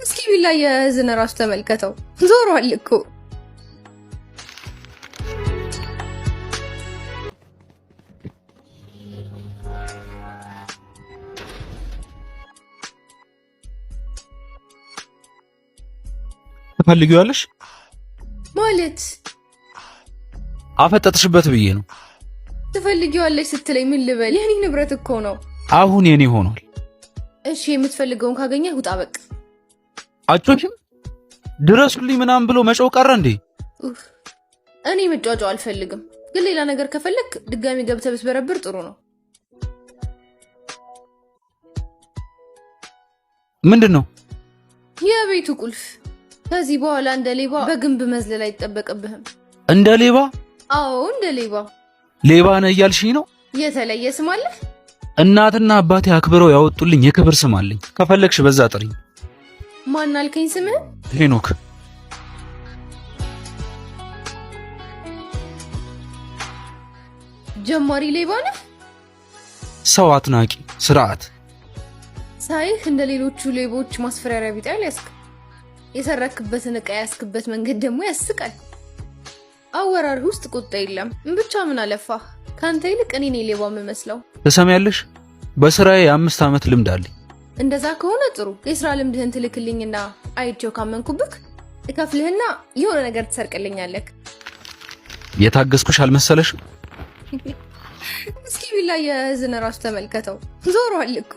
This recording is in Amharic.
እስኪ ቢላ የዝነ ራሱ ተመልከተው ዞሯል እኮ። ትፈልጊዋለሽ ማለት አፈጠጥሽበት ብዬ ነው። ትፈልጊዋለሽ ስትለኝ ምን ልበል? የኔ ንብረት እኮ ነው። አሁን የኔ ሆኗል። እሺ የምትፈልገውን ካገኘህ ውጣ በቃ። አጮሽም ድረሱልኝ ምናምን ብሎ መጮህ ቀረ እንዴ? እኔ መጫጫው አልፈልግም፣ ግን ሌላ ነገር ከፈለክ ድጋሚ ገብተህ ብትበረብር ጥሩ ነው። ምንድን ነው? የቤቱ ቁልፍ። ከዚህ በኋላ እንደ ሌባ በግንብ መዝለል አይጠበቅብህም። እንደ ሌባ? አዎ እንደ ሌባ። ሌባ ነህ እያልሽኝ ነው? የተለየ ስም አለ? እናትና አባቴ አክብረው ያወጡልኝ የክብር ስም አለኝ። ከፈለግሽ በዛ ጥሪኝ። ማን አልከኝ ስምህ? ሄኖክ። ጀማሪ ሌባ ነህ? ሰው አትናቂ፣ ስርዓት። ሳይህ እንደ ሌሎቹ ሌቦች ማስፈራሪያ ቢጤ አልያዝክ። የሰረክበትን ዕቃ ያስክበት መንገድ ደግሞ ያስቃል። አወራርህ ውስጥ ቁጣ የለም። ብቻ ምን አለፋህ ካንተ ይልቅ እኔ ነኝ ሌባ የምመስለው። ትሰሚያለሽ? በስራዬ የ5 ዓመት ልምድ አለኝ። እንደዛ ከሆነ ጥሩ። የስራ ልምድህን ትልክልኝና አይቼው ካመንኩብክ እከፍልህና የሆነ ነገር ትሰርቅልኛለህ። የታገስኩሽ አልመሰለሽ? እስኪ ቢላ የዝነ ራሱ ተመልከተው ዞሯል እኮ።